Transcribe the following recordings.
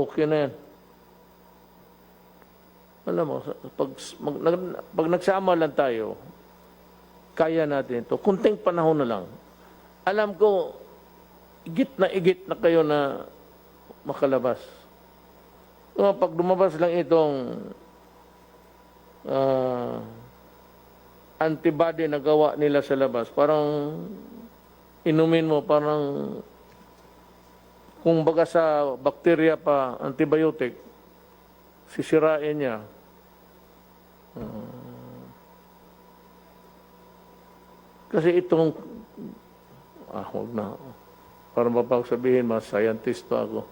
okay na yan. Alam mo, pag nagsama lang tayo, kaya natin ito. Kunting panahon na lang. Alam ko, igit na kayo na makalabas. Pag lumabas lang itong antibody na gawa nila sa labas, parang inumin mo, parang kung baga sa bakterya pa, antibiotic, sisirain niya. Kasi itong, huwag na, para mapagsabihin, mas scientist pa ako.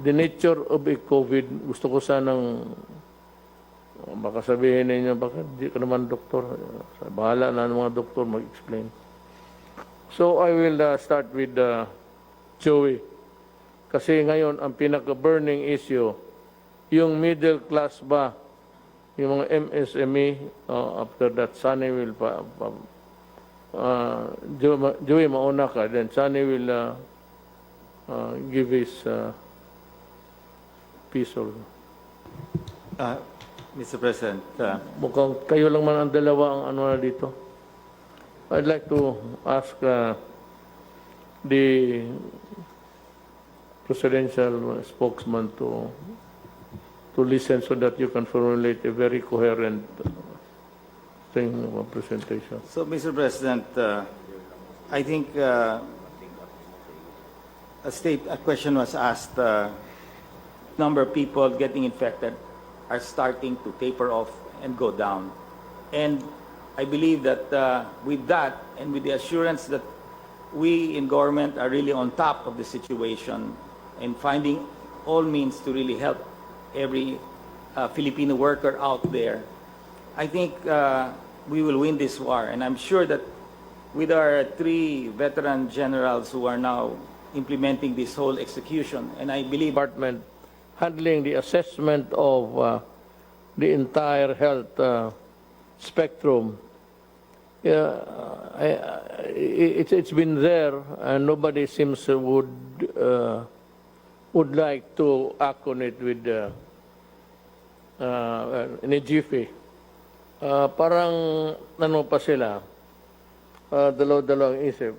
The nature of a COVID, gusto ko sanang, baka sabihin ninyo, bakit di ka naman doktor? Bahala na ng mga doktor mag-explain. So I will start with Joey. Kasi ngayon, ang pinaka-burning issue, yung middle class ba, yung mga MSME, after that, Sunny will Joey, mauna ka, then Sunny will give his piece of. Mr. President. Mukhang kayo lang man ang dalawa ang ano na dito. I'd like to ask the presidential spokesman to listen so that you can formulate a very coherent thing of a presentation. So, Mr. President, I think a question was asked, number of people getting infected are starting to taper off and go down. And I believe that with that and with the assurance that we in government are really on top of the situation and finding all means to really help every Filipino worker out there, I think we will win this war. And I'm sure that with our 3 veteran generals who are now implementing this whole execution, and I believe Department handling the assessment of the entire health spectrum. It's been there, and nobody seems would like to act on it with in a jiffy. Parang ano pa sila, dalaw-dalawang isip.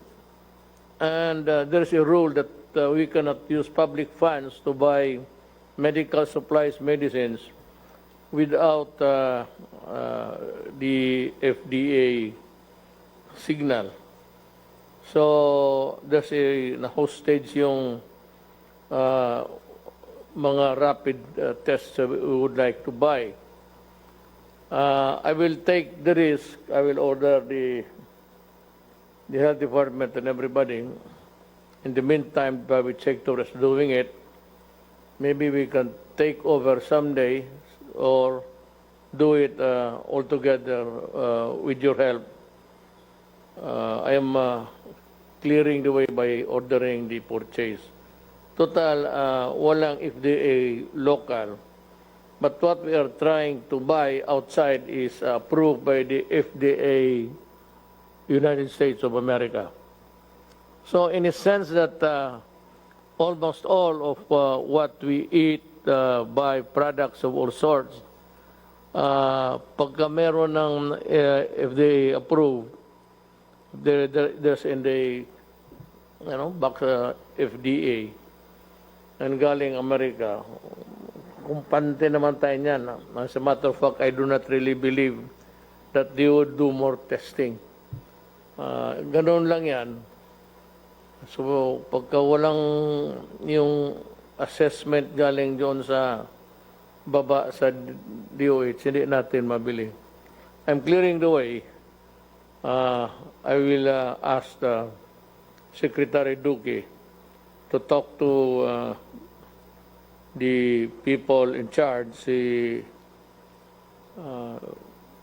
And there's a rule that we cannot use public funds to buy medical supplies, medicines, without the FDA signal. So there's a hostage yung mga rapid tests we would like to buy. I will take the risk. I will order the health department and everybody. In the meantime, private sector is doing it. Maybe we can take over someday or do it all together with your help. I am clearing the way by ordering the purchase. Total, walang FDA local. But what we are trying to buy outside is approved by the FDA, United States of America. So in a sense that almost all of what we eat, buy products of all sorts, pagka meron ng FDA approved, there's in the box FDA, and galing Amerika, kumpante naman tayo niyan. As a matter of fact, I do not really believe that they would do more testing. Ganoon lang yan. So, pagka walang yung assessment galing doon sa baba sa DOH, hindi natin mabili. I'm clearing the way. I will ask Secretary Duque to talk to the people in charge, si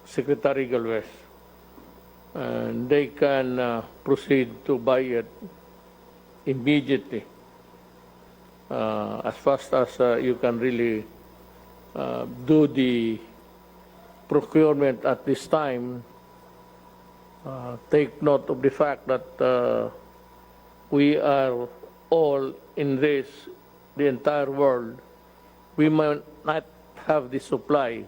Secretary Galvez, and they can proceed to buy it immediately, as fast as you can really do the procurement at this time. Take note of the fact that we are all in this the entire world, we might not have the supply.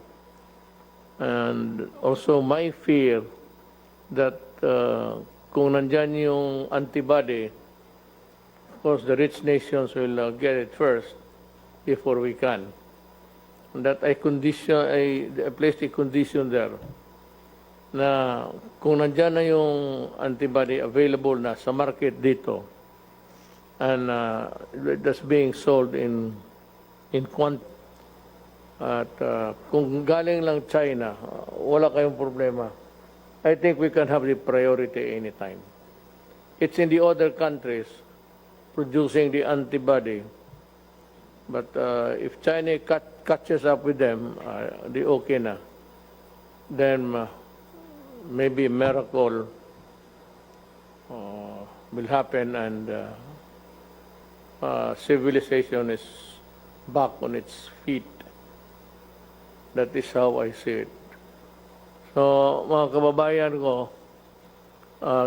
And also my fear that kung nandyan yung antibody, of course the rich nations will get it first before we can. And that I placed a condition there na kung nandyan na yung antibody available na sa market dito and that's being sold in quantity. At kung galing lang China, wala kayong problema. I think we can have the priority anytime. It's in the other countries producing the antibody. But if China catches up with them, the okay na. Then maybe a miracle will happen and civilization is back on its feet. That is how I see it. So, mga kababayan ko,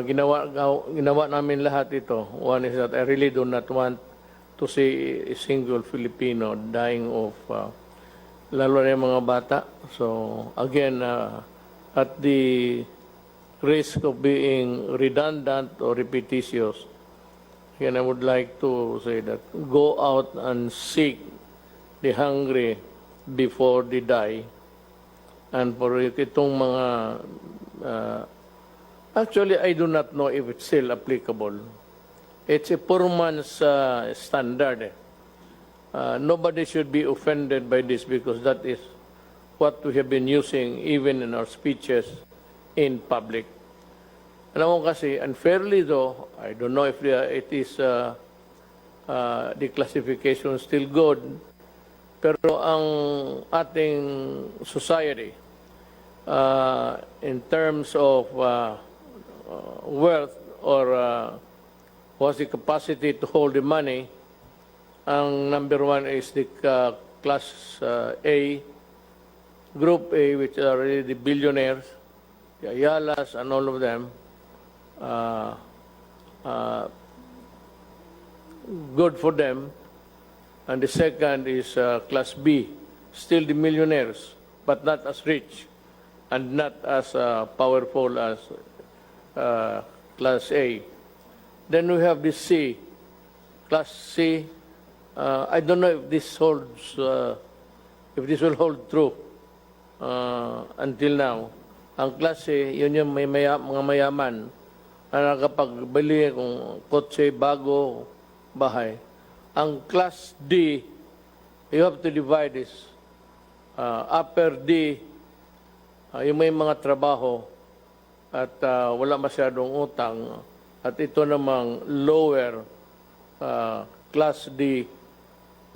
ginawa namin lahat ito. One is that I really do not want to see a single Filipino dying of, lalo na yung mga bata. So, again, at the risk of being redundant or repetitious, again, I would like to say that go out and seek the hungry before they die. And for itong mga, actually, I do not know if it's still applicable. It's a poor man's standard. Nobody should be offended by this because that is what we have been using even in our speeches in public. Alam mo kasi, unfairly though, I don't know if it is the classification still good, pero ang ating society, in terms of wealth or was the capacity to hold the money, ang number one is the class A, Group A, which are really the billionaires, the Ayalas and all of them. Good for them. And the second is Class B, still the millionaires, but not as rich and not as powerful as Class A. Then we have the C, Class C. I don't know if this holds, if this will hold true until now. Ang Class C, yun yung mga mayaman na nakapagbili kung kotse, bago, bahay. Ang Class D, you have to divide this. Upper D, yung may mga trabaho at wala masyadong utang. At ito namang lower, Class D,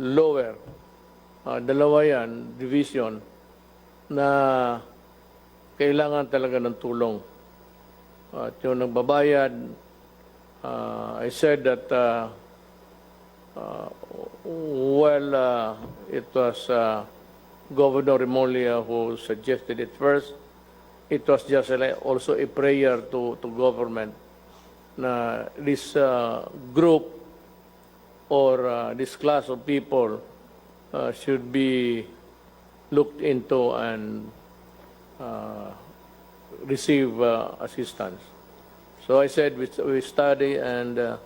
lower. Dalawa yan, division, na kailangan talaga ng tulong. At yung nagbabayad, I said that it was Governor Remulla who suggested it first. It was just also a prayer to government na this group or this class of people should be looked into and receive assistance. So I said we study and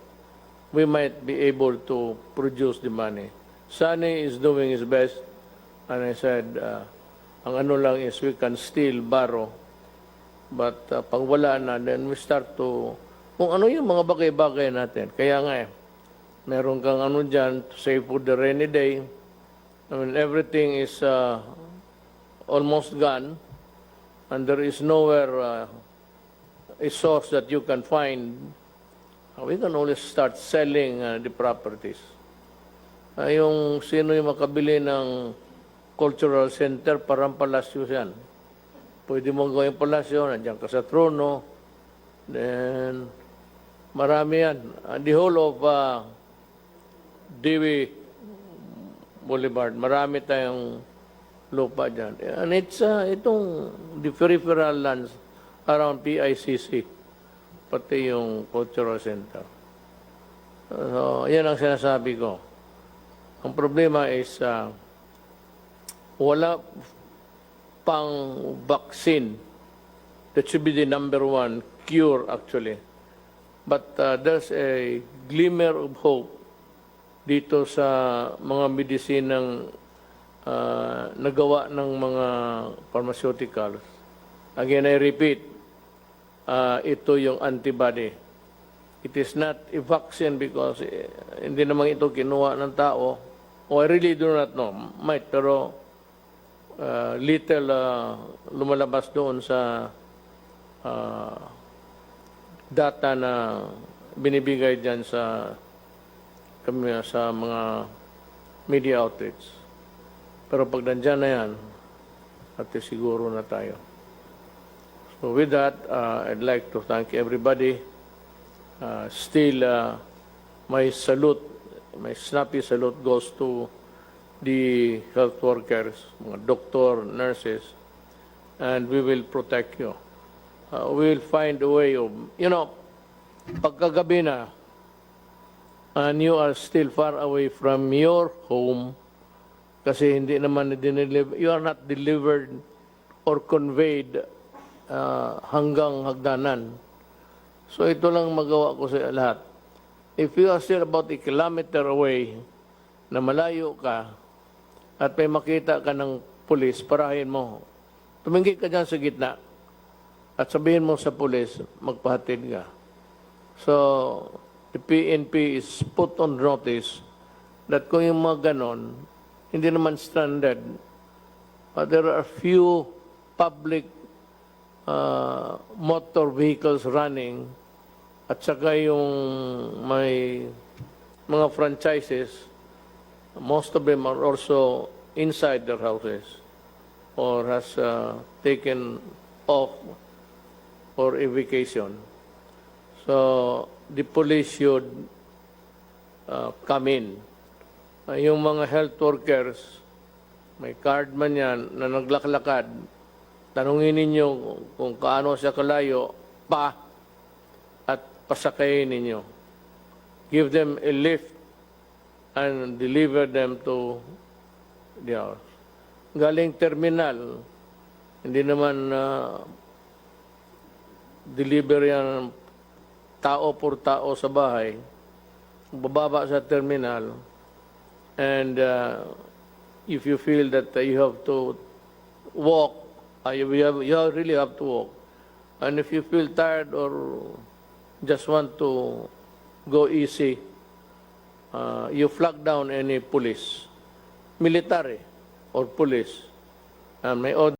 we might be able to produce the money. Sunny is doing his best, and I said, ang ano lang is we can still borrow, but pag wala na, then we start to, kung ano yung mga bagay-bagay natin. Kaya nga meron kang ano dyan, to save for the rainy day. I mean, everything is almost gone, and there is nowhere a source that you can find. We can only start selling the properties. Yung sino yung makabili ng cultural center, parang palasyo yan. Pwede mong gawing palasyo, nandiyan ka sa trono. Then, marami yan. The whole of Dewi Boulevard, marami tayong lupa dyan. And it's itong the peripheral lands around PICC. Pati yung cultural center. So, yan ang sinasabi ko. Ang problema is wala pang vaccine that should be the number one cure actually. But there's a glimmer of hope dito sa mga medisinang nagawa ng mga pharmaceuticals. Again, I repeat, ito yung antibody. It is not a vaccine because hindi naman ito kinuha ng tao. I really do not know. Might, pero little lumalabas doon sa data na binibigay dyan sa mga media outlets. Pero pag nandyan na yan, at siguro na tayo. So with that, I'd like to thank everybody. Still, my salute, my snappy salute goes to the health workers, mga doctor, nurses, and we will protect you. We will find a way of, pagkagabi na, and you are still far away from your home, kasi hindi naman you are not delivered or conveyed hanggang hagdanan. So ito lang magawa ko sa lahat. If you are still about a kilometer away, na malayo ka, at may makita ka ng pulis, parahin mo. Tumingin ka dyan sa gitna, at sabihin mo sa pulis, magpahatid ka. So, the PNP is put on notice that kung yung mga ganon, hindi naman standard, but there are few public motor vehicles running, at saka yung may mga franchises, most of them are also inside their houses or has taken off for a vacation. So, the police should come in. Yung mga health workers, may card man yan na naglaklakad, tanungin ninyo kung kaano siya kalayo, at pasakayin ninyo. Give them a lift and deliver them to the house. Galing terminal, hindi naman deliver yan tao por tao sa bahay. Bababa sa terminal, and if you feel that you have to walk, you really have to walk. And if you feel tired or just want to go easy, you flag down any police, military or police, and may order